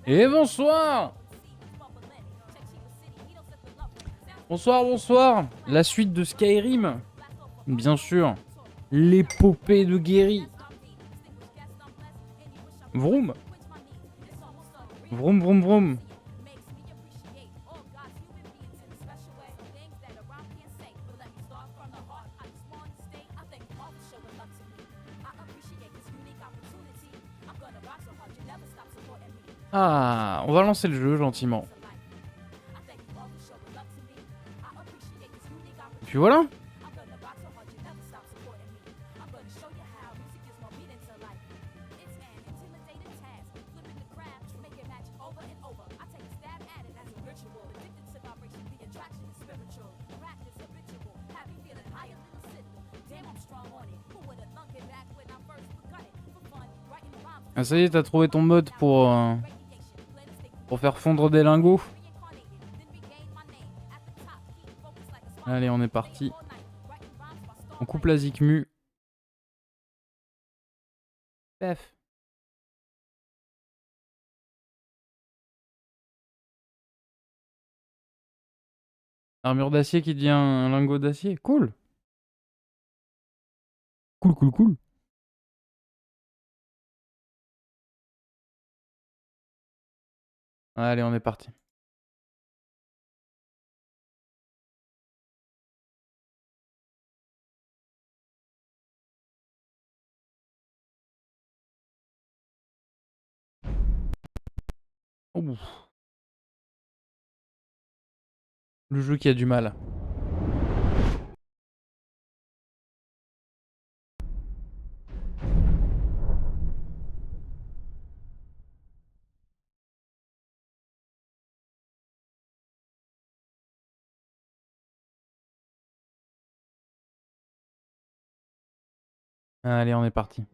Et bonsoir. Bonsoir, bonsoir. La suite de Skyrim. Bien sûr. L'épopée de Guéry. Vroom. Vroom, vroom, vroom. Ah, on va lancer le jeu gentiment. Et puis voilà. Ah, ça y est, t'as trouvé ton mode pour faire fondre des lingots. Allez, on est parti. On coupe la zikmu. Pef. Armure d'acier qui devient un lingot d'acier. Cool. Cool, cool, cool. Allez, on est parti. Oh. Le jeu qui a du mal. Allez, on est parti.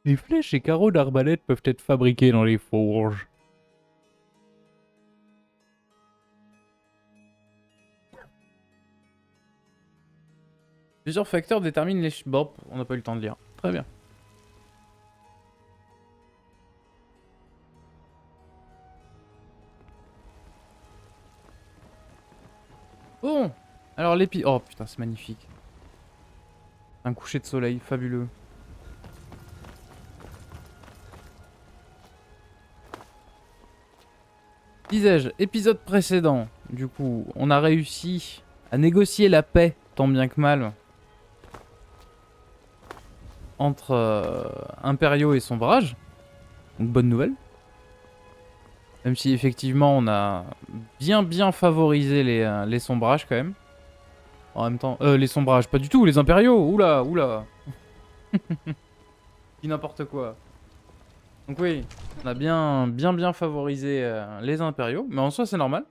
Les flèches et carreaux d'arbalète peuvent être fabriqués dans les forges. Plusieurs facteurs déterminent les... Bon, on n'a pas eu le temps de lire. Très bien. Bon. Alors l'épi... Oh putain, c'est magnifique. Un coucher de soleil, fabuleux. Disais-je, épisode précédent, du coup, on a réussi à négocier la paix, tant bien que mal, entre Impériaux et Sombrage. Donc bonne nouvelle. Même si effectivement on a bien favorisé les Sombrages quand même. En même temps, les Sombrages, pas du tout, les Impériaux, oula, oula. Dis n'importe quoi. Donc oui, on a bien favorisé les Impériaux, mais en soi c'est normal.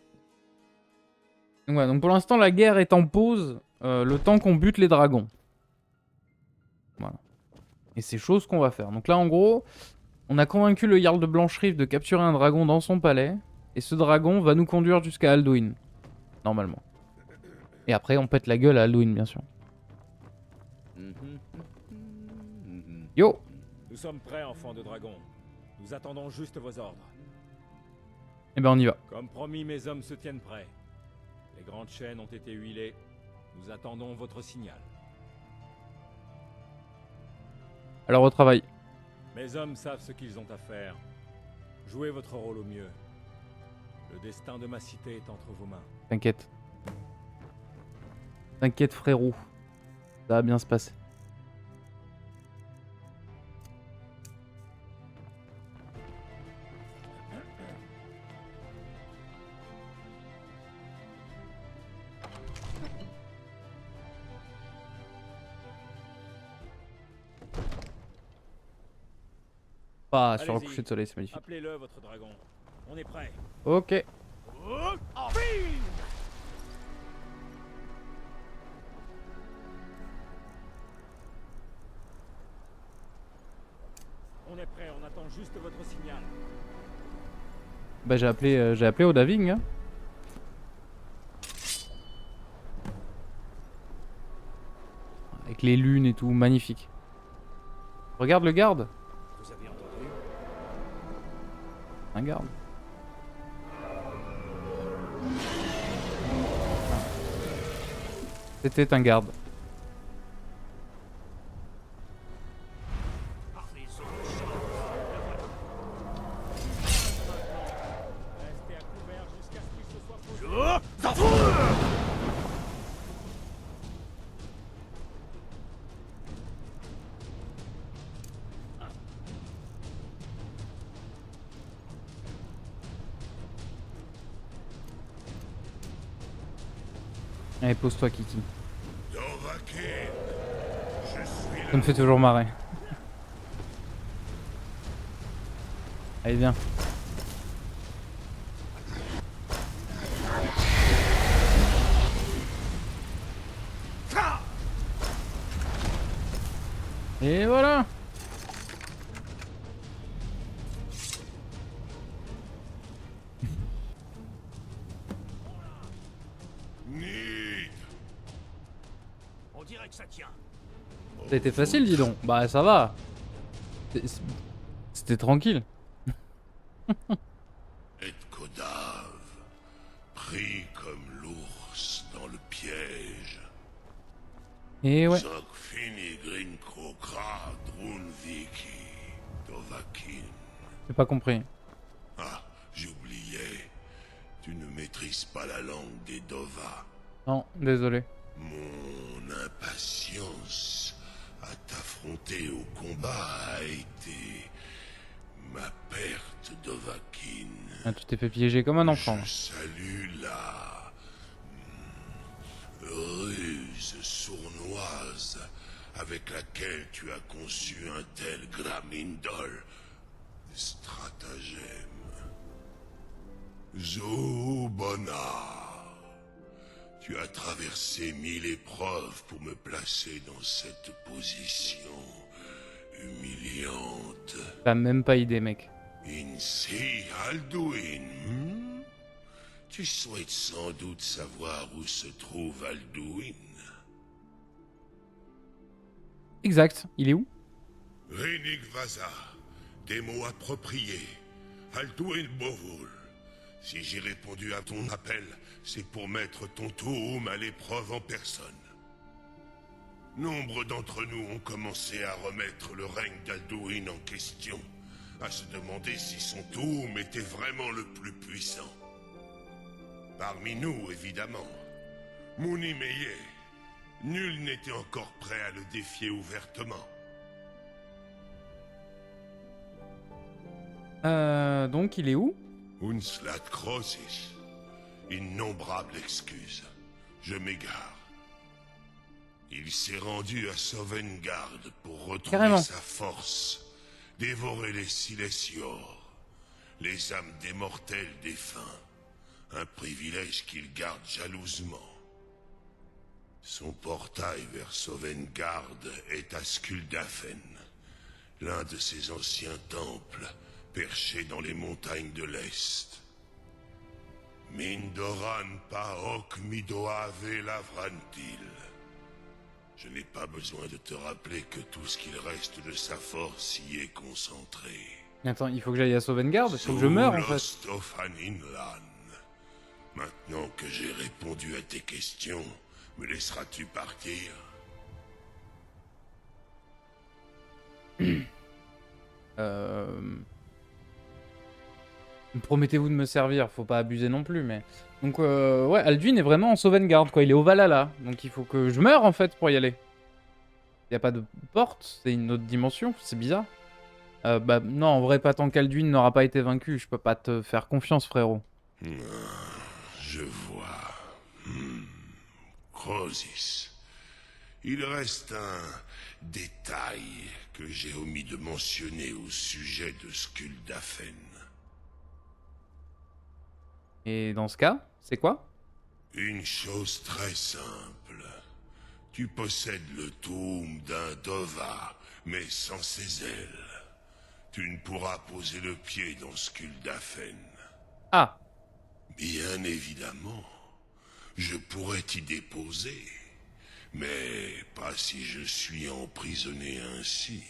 Donc, voilà, donc pour l'instant la guerre est en pause, le temps qu'on bute les dragons. Voilà. Et c'est chose qu'on va faire. Donc là en gros, on a convaincu le Jarl de Blancherive de capturer un dragon dans son palais, et ce dragon va nous conduire jusqu'à Alduin, normalement. Et après on pète la gueule à Alduin bien sûr. Yo! Nous sommes prêts, enfants de dragon. Nous attendons juste vos ordres. Eh ben on y va. Comme promis, mes hommes se tiennent prêts. Les grandes chaînes ont été huilées. Nous attendons votre signal. Alors au travail. Mes hommes savent ce qu'ils ont à faire. Jouez votre rôle au mieux. Le destin de ma cité est entre vos mains. T'inquiète. T'inquiète frérot. Ça va bien se passer. Ah, sur le coucher de soleil, c'est magnifique. Appelez-le, votre dragon. On est prêt. Ok. prêt, on attend juste votre signal. Bah j'ai appelé Odahviing, hein. Avec les lunes et tout, magnifique. Regarde le garde. Vous avez entendu? Un garde. C'était un garde. Restez à couvert jusqu'à ce qu'il se soit posé. Allez, pose-toi, Kiki. Dovahkiin, je suis Ça me fait toujours marrer. Allez, viens. Et voilà. Nid. On dirait que ça tient. C'était facile, dis donc. Bah, ça va. C'était tranquille. Et Kodav, pris comme l'ours dans le piège. Et ouais. Zokfini Grinkokra Drunviki, Dovahkiin. J'ai pas compris. Ah, j'oubliais. Tu ne maîtrises pas la langue des Dova. Non, désolé. Mon impatience à t'affronter au combat a été ma perte, Dovahkiin. Ah, tu t'es fait piéger comme un enfant. Je salue la ruse sournoise avec laquelle tu as conçu un tel Gramindol stratagème. Zobona, tu as traversé 1000 épreuves pour me placer dans cette position humiliante. T'as même pas idée, mec. Insi Alduin, tu souhaites sans doute savoir où se trouve Alduin. Exact. Il est où? Rénig Vaza, des mots appropriés. Alduin Bovul. Si j'ai répondu à ton appel, c'est pour mettre ton Toum à l'épreuve en personne. Nombre d'entre nous ont commencé à remettre le règne d'Alduin en question, à se demander si son Toum était vraiment le plus puissant. Parmi nous, évidemment. Mouni Meye, nul n'était encore prêt à le défier ouvertement. Donc il est où? Unslat Crossis. Innombrables excuses. Je m'égare. Il s'est rendu à Sovngarde pour retrouver Carrément. sa force, dévorer les Silesior, les âmes des mortels défunts, un privilège qu'il garde jalousement. Son portail vers Sovngarde est à Skuldafen, l'un de ses anciens temples, perché dans les montagnes de l'Est. Mindoran Paok Midoave Lavrantil. Je n'ai pas besoin de te rappeler que tout ce qu'il reste de sa force y est concentré. Attends, il faut que j'aille à Sovngarde. Il faut que je meure en fait. Zulostofan Inlan. Maintenant que j'ai répondu à tes questions, me laisseras-tu partir? Promettez-vous de me servir, faut pas abuser non plus, mais... Donc, ouais, Alduin est vraiment en Sovngarde, quoi. Il est au Valhalla, donc il faut que je meure, en fait, pour y aller. Y a pas de porte, c'est une autre dimension, c'est bizarre. Bah, non, en vrai, pas tant qu'Alduin n'aura pas été vaincu, je peux pas te faire confiance, frérot. Je vois. Crosis. Il reste un détail que j'ai omis de mentionner au sujet de Skuldafen. Et dans ce cas, c'est quoi? Une chose très simple. Tu possèdes le Toum d'un Dova, mais sans ses ailes. Tu ne pourras poser le pied dans Skuldafn. Ah, Bien évidemment, je pourrais t'y déposer, mais pas si je suis emprisonné ainsi.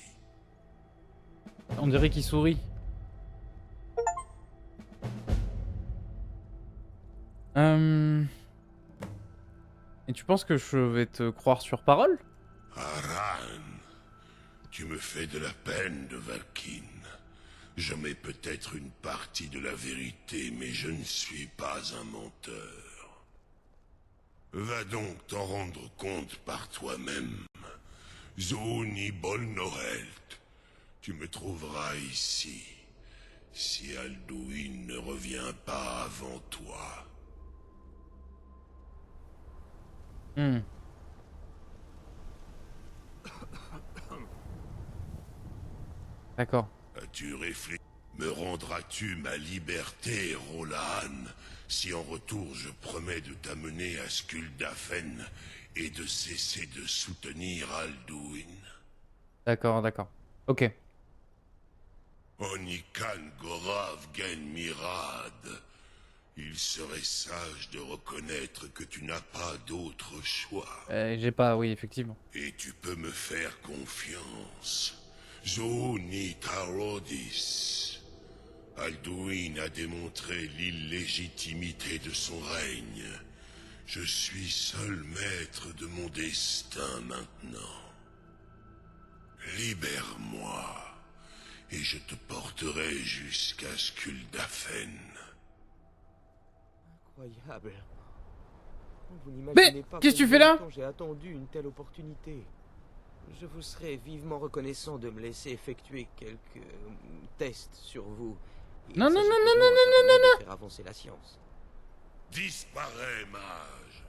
on dirait qu'il sourit. Et tu penses que je vais te croire sur parole? Aran, tu me fais de la peine de Valkyne. Je mets peut-être une partie de la vérité, mais je ne suis pas un menteur. Va donc t'en rendre compte par toi-même. Zoni Bolnohelt, tu me trouveras ici, si Alduin ne revient pas avant toi. D'accord. As-tu réfléchi? Me rendras-tu ma liberté, Rolahan, si en retour je promets de t'amener à Skuldafn et de cesser de soutenir Alduin? D'accord, d'accord. Ok. Onikan Gorav Gen Mirad. Il serait sage de reconnaître que tu n'as pas d'autre choix. J'ai pas, oui, effectivement. Et tu peux me faire confiance. Zoni Tarodis. Alduin a démontré l'illégitimité de son règne. Je suis seul maître de mon destin maintenant. Libère-moi, et je te porterai jusqu'à Skuldafn. Incroyable. Vous Mais n'imaginez pas qu'est-ce que tu combien fais là? de temps j'ai attendu une telle opportunité. Je vous serais vivement reconnaissant de me laisser effectuer quelques tests sur vous. Il Non, non, s'agit non, pour non, moi non, simplement de faire avancer la science. Disparais, mage.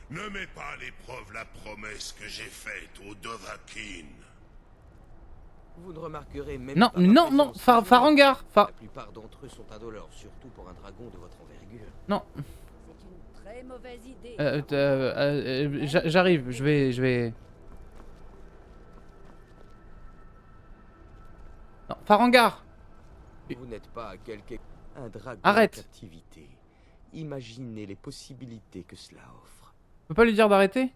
Ne mets pas à l'épreuve la promesse que j'ai faite aux Dovahkiin. Vous ne remarquerez même Non, pas ma non, non, présence ici. Farangar. La plupart d'entre eux sont indolores, surtout pour un dragon de votre envergure. Non. C'est une très mauvaise idée. J'arrive, je vais... Non, Farangar. Vous n'êtes pas un dragon Arrête. en captivité. Imaginez les possibilités que cela offre. Tu peux pas lui dire d'arrêter?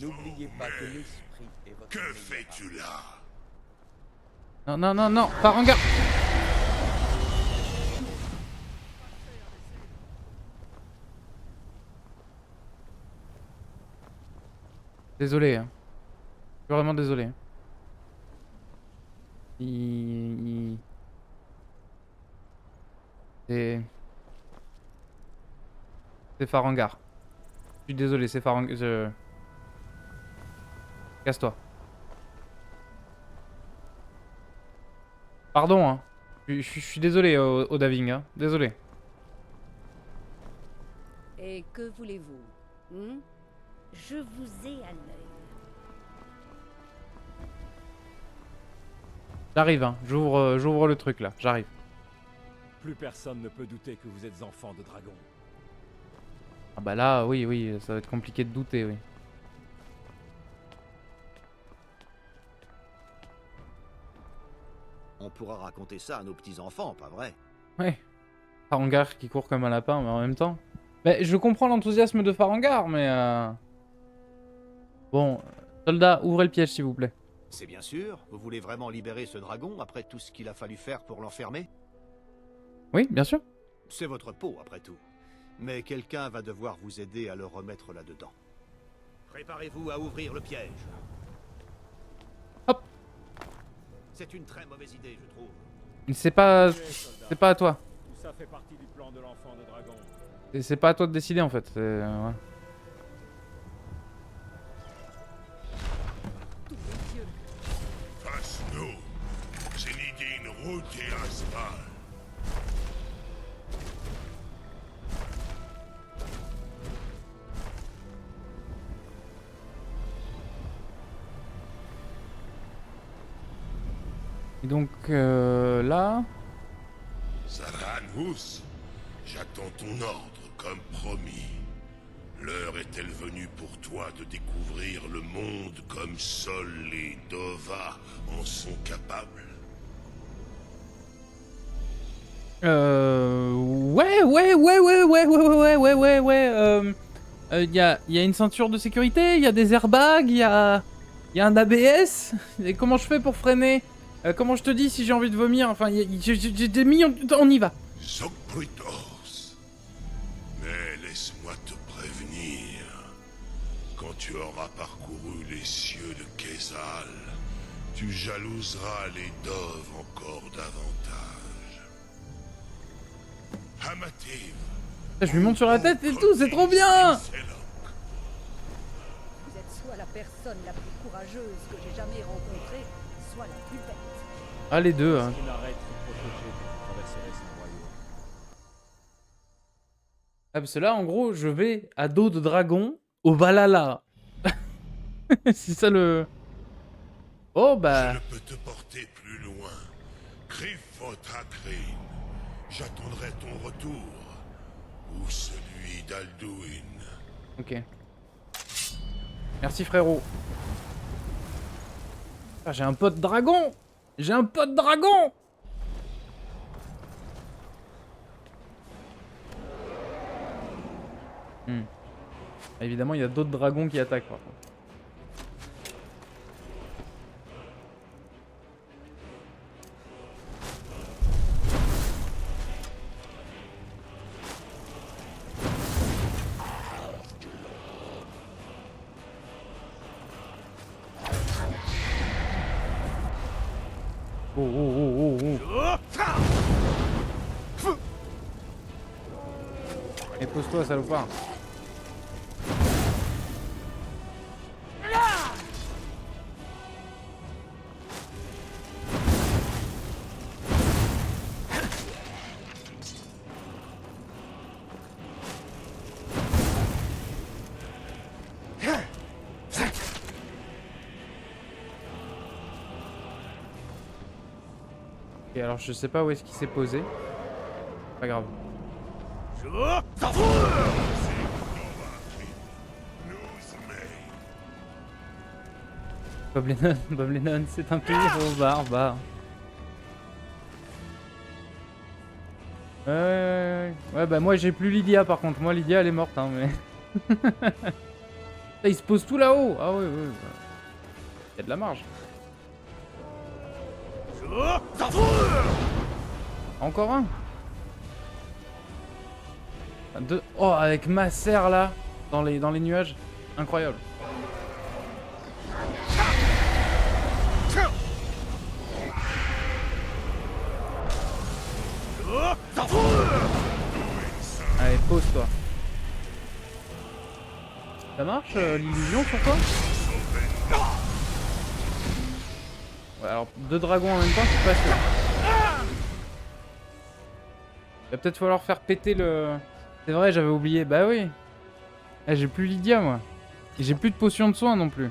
N'oubliez pas que l'esprit est votre Que meilleur fais-tu là? Non, non, non, non, Farangar. Désolé, hein. Je suis vraiment désolé. Hein. C'est Farangar. Je suis désolé, c'est Farangar. Casse-toi. Pardon, hein. Je suis désolé, Odaving, hein. Désolé. Et que voulez-vous Je vous ai à l'œil. J'arrive, hein. J'ouvre le truc, là. J'arrive. Plus personne ne peut douter que vous êtes enfant de dragon. Ah bah là, oui, oui, ça va être compliqué de douter, oui. On pourra raconter ça à nos petits-enfants, pas vrai? Ouais. Farangar qui court comme un lapin, mais en même temps... Bah, je comprends l'enthousiasme de Farangar, mais... Bon, soldat, ouvrez le piège, s'il vous plaît. C'est bien sûr. Vous voulez vraiment libérer ce dragon après tout ce qu'il a fallu faire pour l'enfermer? Oui, bien sûr. C'est votre peau, après tout. Mais quelqu'un va devoir vous aider à le remettre là-dedans. Préparez-vous à ouvrir le piège. Hop. C'est une très mauvaise idée, je trouve. C'est pas... soldat. C'est pas à toi. Tout ça fait partie du plan de l'enfant de dragon. C'est pas à toi de décider, en fait. Ouais. Face-nous, Zenidine Route et Asmal. Et donc, là... Zaranhus, j'attends ton ordre comme promis. L'heure est-elle venue pour toi de découvrir le monde comme Sol et Dova en sont capables? Il y a une ceinture de sécurité, il y a des airbags, il y a un ABS. Et comment je fais pour freiner? Comment je te dis si j'ai envie de vomir? Enfin, j'ai des millions de temps, on y va. Zogpritos. Mais laisse-moi te prévenir. Quand tu auras parcouru les cieux de Kézal, tu jalouseras les Dove encore davantage. Hamativ. Je lui monte sur la tête et tout, c'est trop bien! Vous êtes soit la personne la plus courageuse que j'ai jamais rencontrée, soit la plus bête. Ah, les deux, hein. Lorsqu'une arête fut protégée, vous traverserez son royaume. Ah, parce que là, en gros, je vais à dos de dragon au Valhalla. C'est ça le... Oh, bah... Je ne peux te porter plus loin. Krifot-Hakrin. J'attendrai ton retour. Ou celui d'Alduin. Ok. Merci, frérot. Ah, j'ai un pote dragon! J'ai un pote dragon! Évidemment, il y a d'autres dragons qui attaquent, par contre. Oh, oh, oh, oh, oh. Et pose-toi, salopard. Et alors je sais pas où est-ce qu'il s'est posé. Pas grave. Bob Lennon, Bob Lennon, c'est un pays barbare. Ouais, bah moi j'ai plus Lydia par contre. Moi Lydia elle est morte, hein, mais. Il se pose tout là-haut. Ah ouais, ouais. Il y a de la marge. Encore un. Deux. Oh, avec ma serre là, dans les nuages. Incroyable. Allez, pose-toi. Ça marche l'illusion sur toi? Ouais, alors deux dragons en même temps, c'est pas sûr. Il va peut-être falloir faire péter le... C'est vrai, j'avais oublié. Bah oui. Eh, j'ai plus Lydia, moi. Et j'ai plus de potion de soin non plus.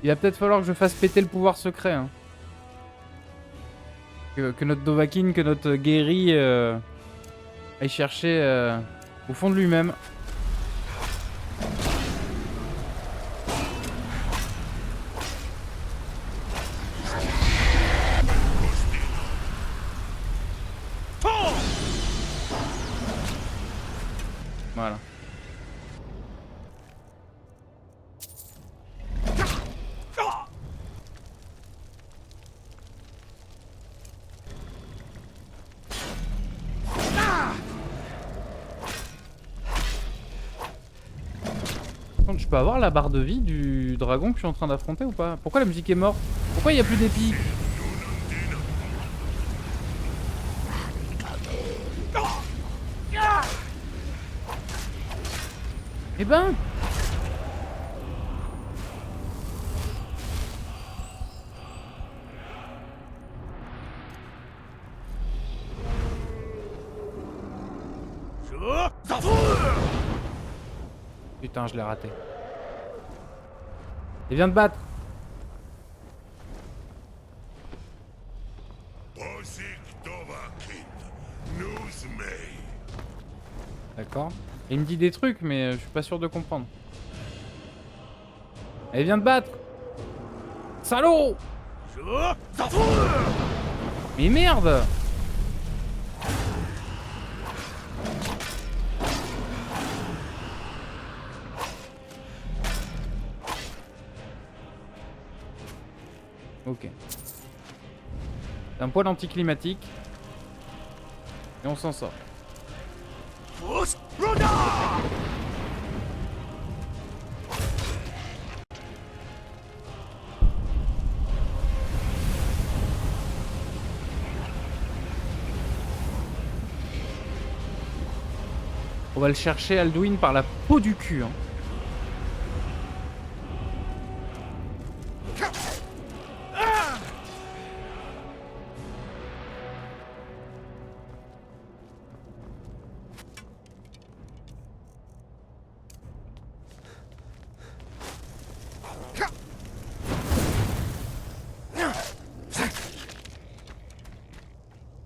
Il va peut-être falloir que je fasse péter le pouvoir secret. Hein. Que notre Dovahkiin, que notre guéri aille chercher au fond de lui-même. Voilà. Je peux avoir la barre de vie du dragon que je suis en train d'affronter ou pas? Pourquoi la musique est morte? Pourquoi il n'y a plus d'épis? Eh ben! Putain, je l'ai raté. Il vient de battre. D'accord. Il me dit des trucs, mais je suis pas sûr de comprendre. Elle vient de battre. Salaud! Mais merde! Ok. C'est un poil anticlimatique. Et on s'en sort. On va le chercher, Alduin, par la peau du cul. Hein.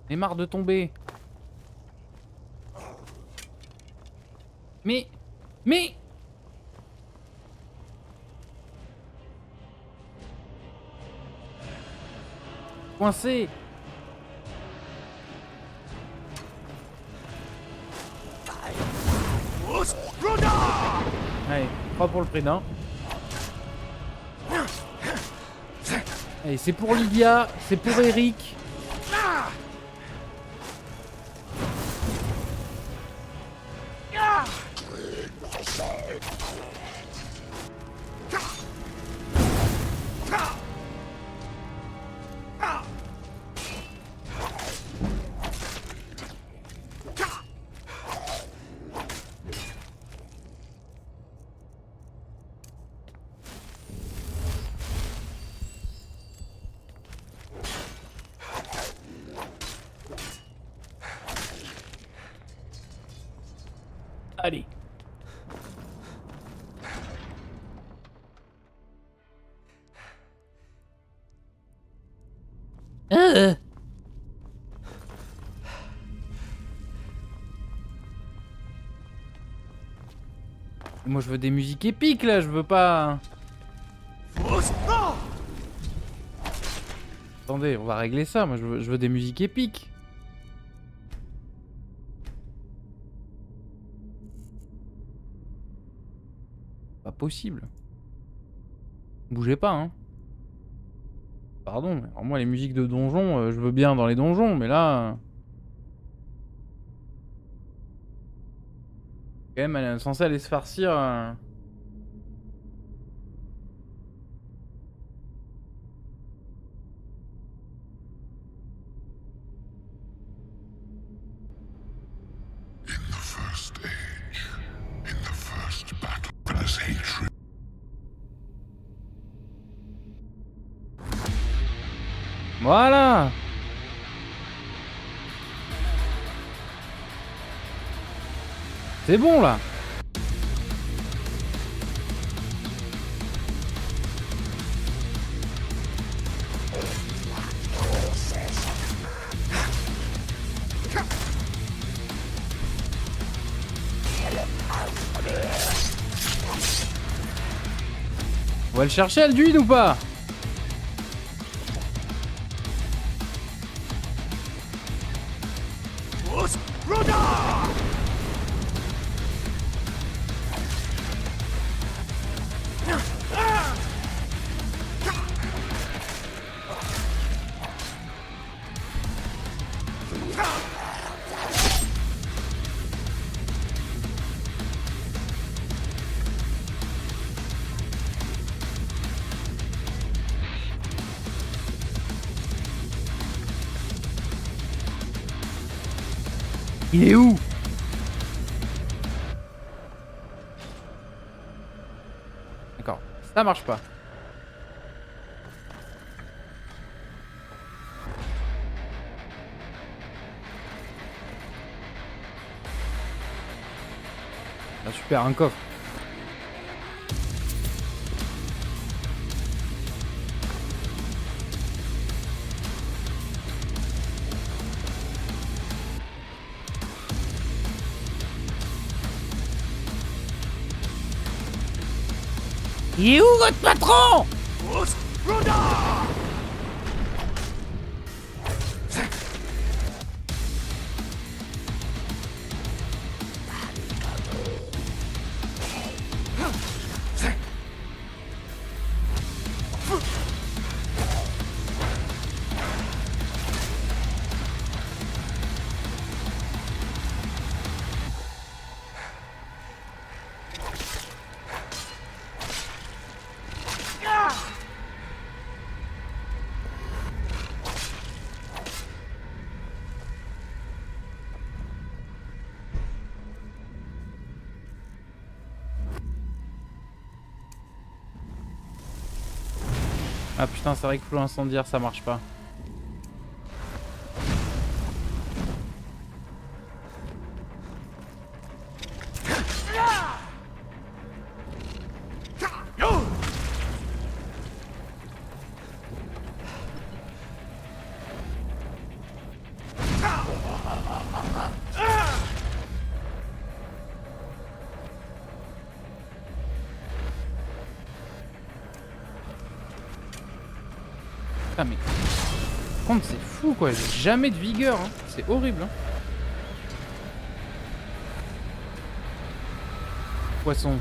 J'en ai marre de tomber. Mais... Coincé. Allez, 3 pour le prix d'un. Allez, c'est pour Lydia, c'est pour Eric. Allez. Moi je veux des musiques épiques là, je veux pas... Attendez, on va régler ça, moi je veux des musiques épiques. Pas possible. Bougez pas, hein. Pardon, mais alors moi les musiques de donjon, je veux bien dans les donjons, mais là... Quand même, elle est censée aller se farcir... Voilà. C'est bon là. On va le chercher, Alduin, ou pas? Il est où? D'accord, ça marche pas. Ah, super, un coffre. Il est où votre patron? Ah putain, c'est vrai que flot incendiaire ça marche pas. Putain mais... Par contre c'est fou quoi, j'ai jamais de vigueur, hein. C'est horrible. Hein. Poisson.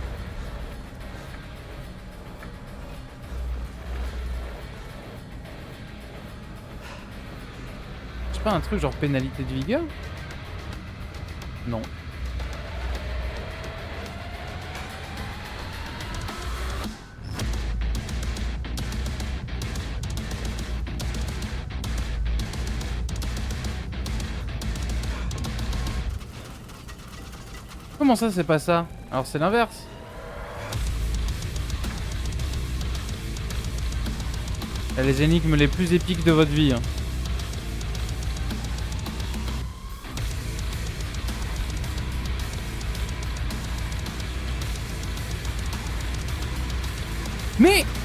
J'ai pas un truc genre pénalité de vigueur? Non. Comment ça c'est pas ça? Alors c'est l'inverse. Il y a les énigmes les plus épiques de votre vie. Hein.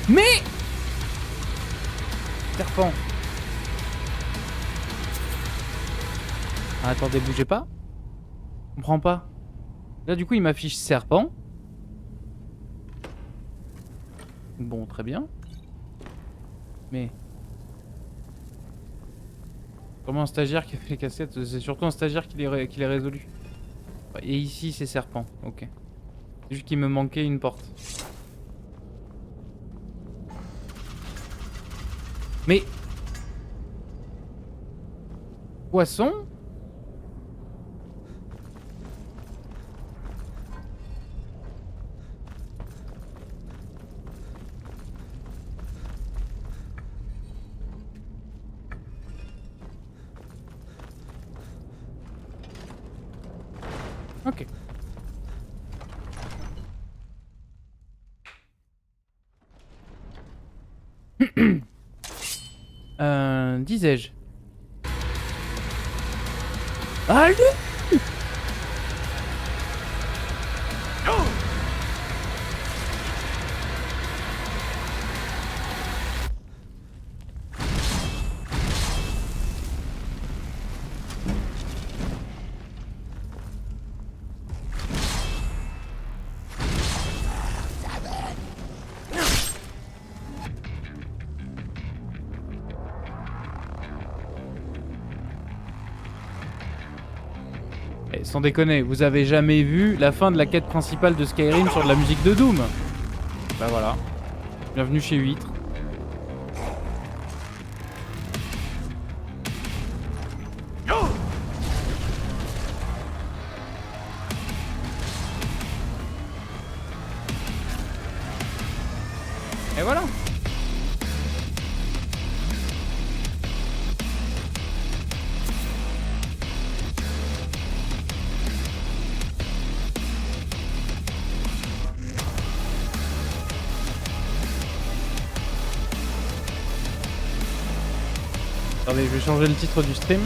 Mais serpent. Ah, attendez, bougez pas. Je comprends pas. Là du coup il m'affiche serpent. Bon, très bien. Mais... Comment un stagiaire qui a fait les casquettes? C'est surtout un stagiaire qui les résolu. Et ici c'est serpent, ok. C'est juste qu'il me manquait une porte. Mais... Poisson? Ok. Disais-je. Allez! Sans déconner, vous avez jamais vu la fin de la quête principale de Skyrim sur de la musique de Doom? Bah voilà. Bienvenue chez Huître. Et voilà. Attendez, je vais changer le titre du stream.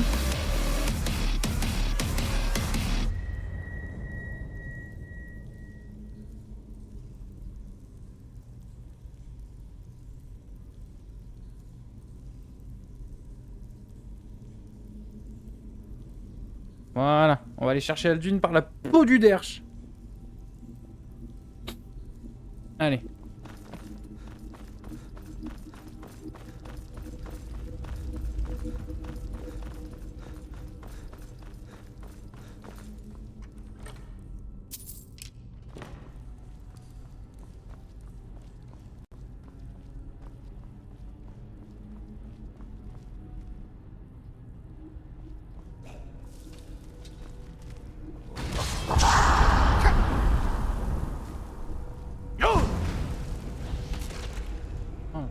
Voilà, on va aller chercher Alduin par la peau du derche. Allez.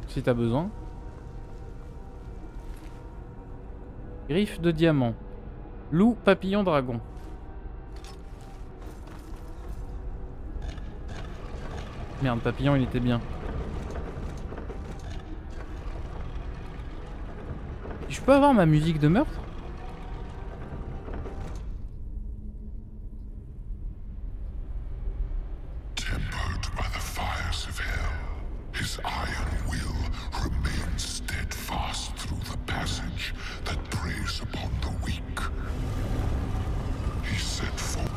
Si t'as besoin. Griffe de diamant. Loup, papillon, dragon. Merde, papillon il était bien. peux avoir ma musique de meurtre? Tempered by the fires of hell, his iron will remains steadfast through the passage that preys upon the weak. He set forth.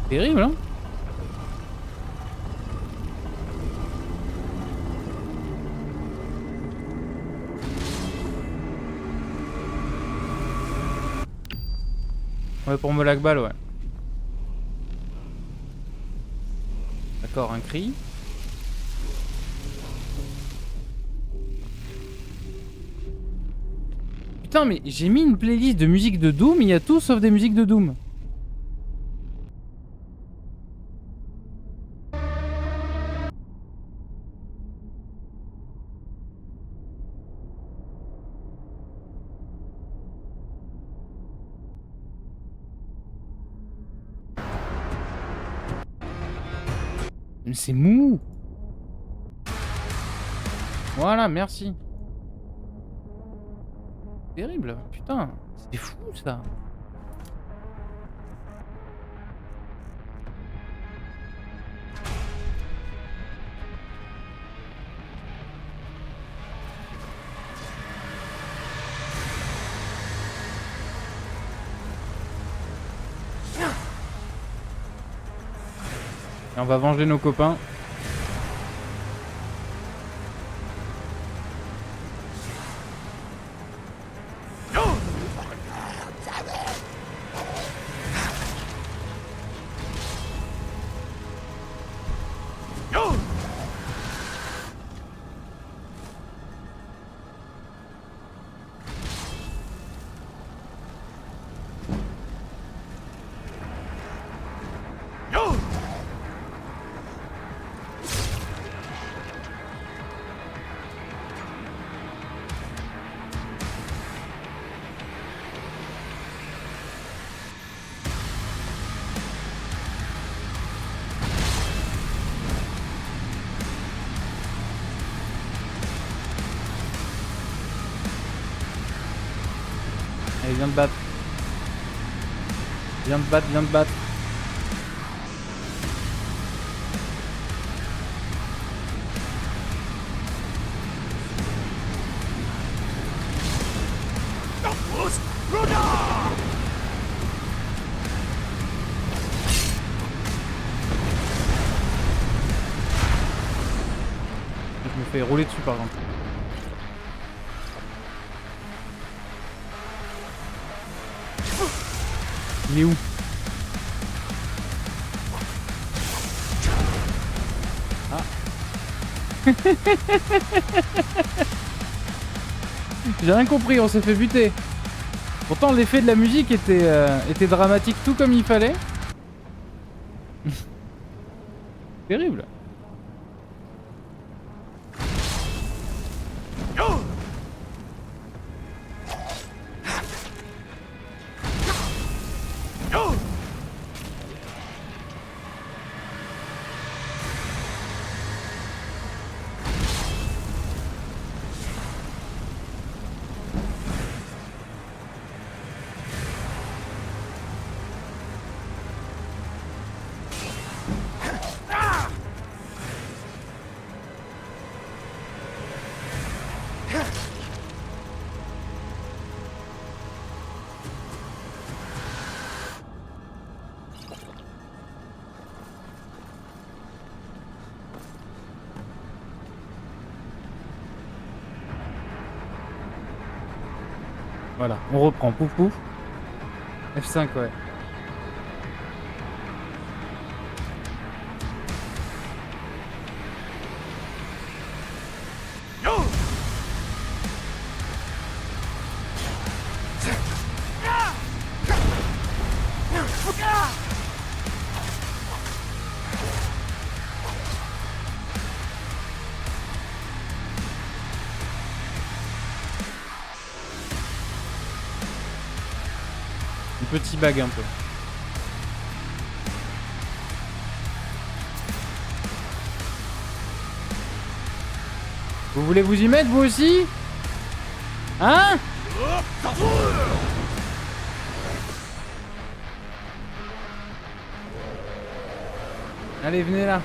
Terrible, hein? Ouais, pour Molag Bal, ouais. D'accord, un cri. Putain, mais j'ai mis une playlist de musique de Doom, il y a tout sauf des musiques de Doom. Mais c'est mou. Voilà, merci. Terrible, putain, c'est fou ça. Et on va venger nos copains. Allez, viens te battre. Viens te battre, viens te battre. Je me fais rouler dessus par contre. Il est où? Ah. J'ai rien compris, on s'est fait buter. Pourtant l'effet de la musique était dramatique tout comme il fallait. Terrible. Voilà, on reprend, pouf pouf. F5, ouais. Petit bug un peu. Vous voulez vous y mettre vous aussi? Hein? Allez, venez là.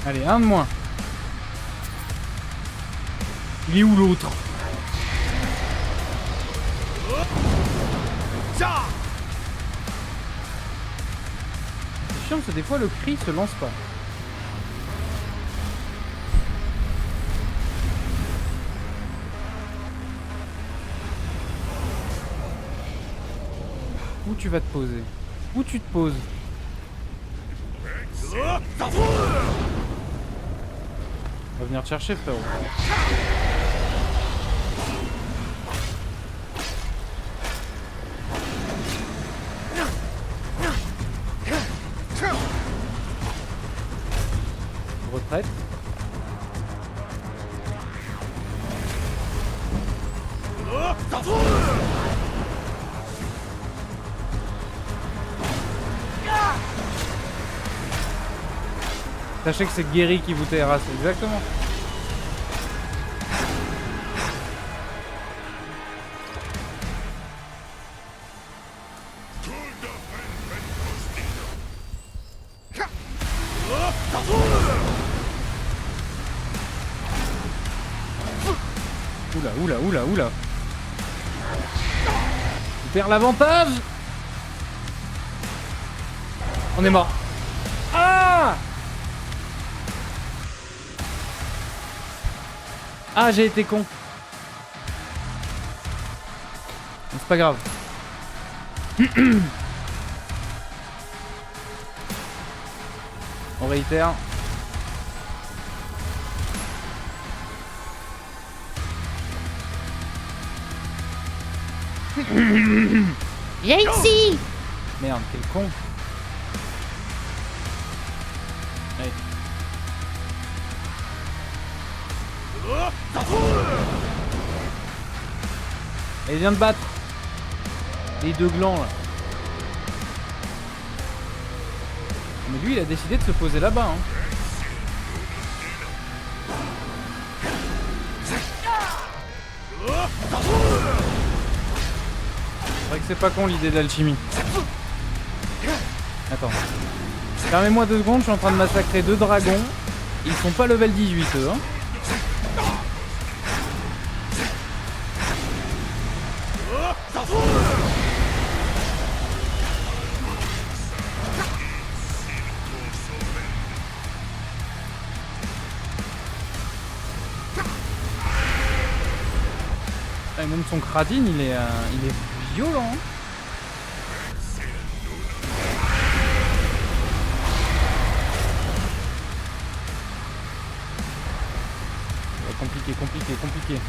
Allez, un de moins. Il est où l'autre? C'est chiant parce que des fois le cri se lance pas. Où tu vas te poser? Où tu te poses? On va venir te chercher, frérot. Retraite. Sachez que c'est Guéry qui vous terrasse, exactement. Oula, oula, oula, oula. On perd l'avantage. On est mort. Ah! Ah, j'ai été con. C'est pas grave. On réitère. Viens ici! Merde, quel con. Allez. Elle vient de battre les deux glands là. Mais lui il a décidé de se poser là-bas hein. C'est vrai que c'est pas con l'idée d'alchimie. Attends. Permets-moi 2 secondes, je suis en train de massacrer 2 dragons. Ils sont pas level 18 eux hein. Et même son Kradin il est violent hein. Compliqué, compliqué, compliqué.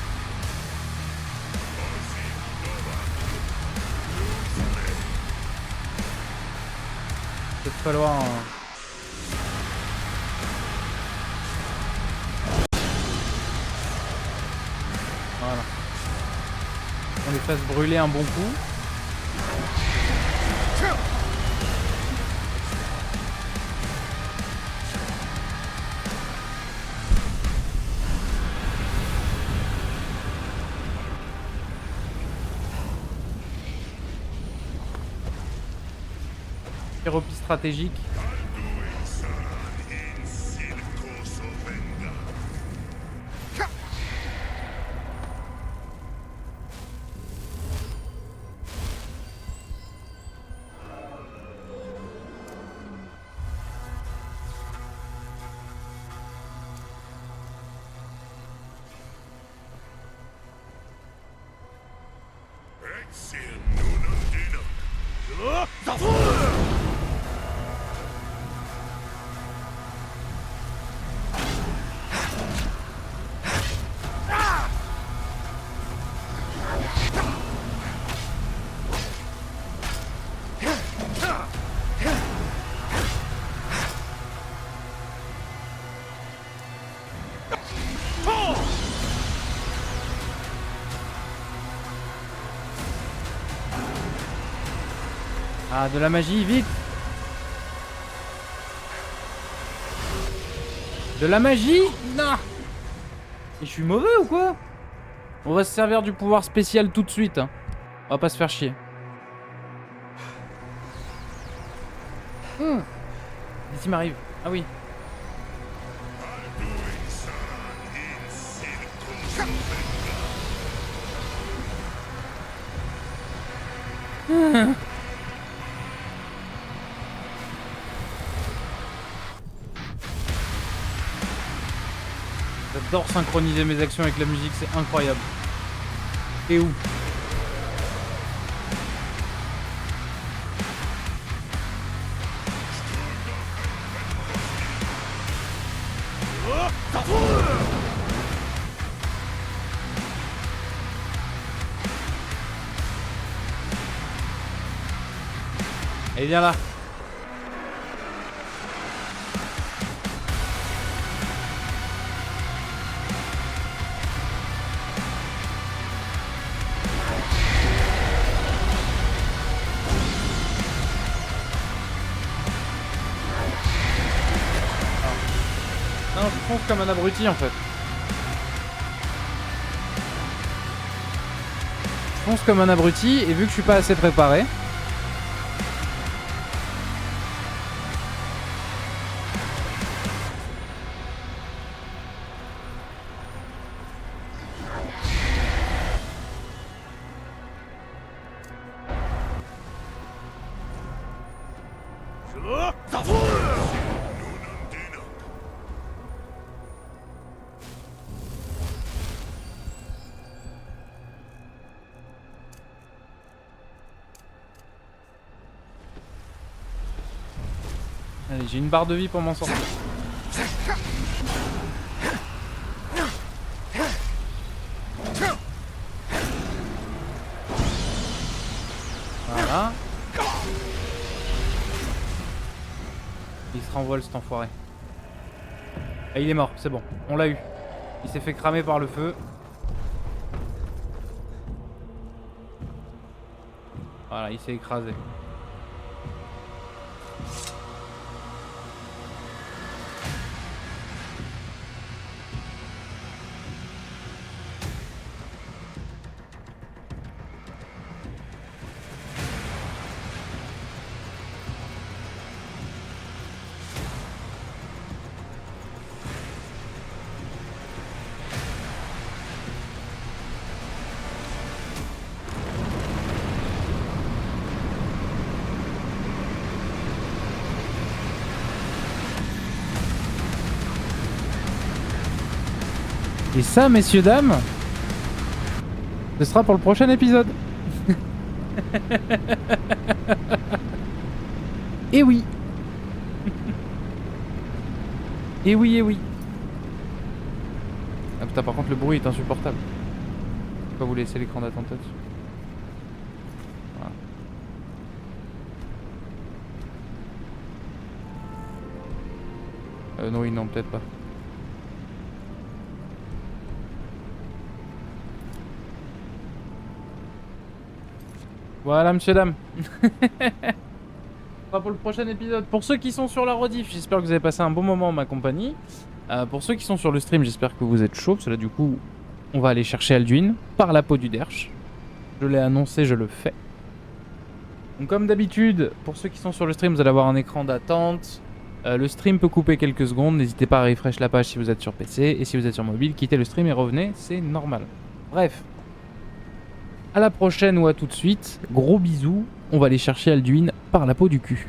Peut-être falloir voilà. On les fasse brûler un bon coup. Repli stratégique. Ah, de la magie, vite! De la magie? Non! Et je suis mauvais ou quoi? On va se servir du pouvoir spécial tout de suite. Hein. On va pas se faire chier. Ici m'arrive. Ah oui. J'adore synchroniser mes actions avec la musique, c'est incroyable. Et où? Et viens là. Non, je fonce comme un abruti en fait. Je fonce comme un abruti et vu que je suis pas assez préparé. Allez, j'ai une barre de vie pour m'en sortir. Voilà. Il se renvole cet enfoiré. Et il est mort, c'est bon, on l'a eu. Il s'est fait cramer par le feu. Voilà, il s'est écrasé. Et ça, messieurs, dames, ce sera pour le prochain épisode. Et oui. Et oui, et oui. Ah putain, par contre, le bruit est insupportable. Je peux pas vous laisser l'écran d'attente là-dessus. Voilà. Non, oui, non, peut-être pas. Voilà, monsieur, dame. Pour le prochain épisode. Pour ceux qui sont sur la rediff, j'espère que vous avez passé un bon moment en ma compagnie. Pour ceux qui sont sur le stream, j'espère que vous êtes chauds. Parce que là, du coup, on va aller chercher Alduin par la peau du Derche. Je l'ai annoncé, je le fais. Donc, comme d'habitude, pour ceux qui sont sur le stream, vous allez avoir un écran d'attente. Le stream peut couper quelques secondes. N'hésitez pas à refresh la page si vous êtes sur PC. Et si vous êtes sur mobile, quittez le stream et revenez. C'est normal. Bref. À la prochaine ou à tout de suite. Gros bisous. On va aller chercher Alduin par la peau du cul.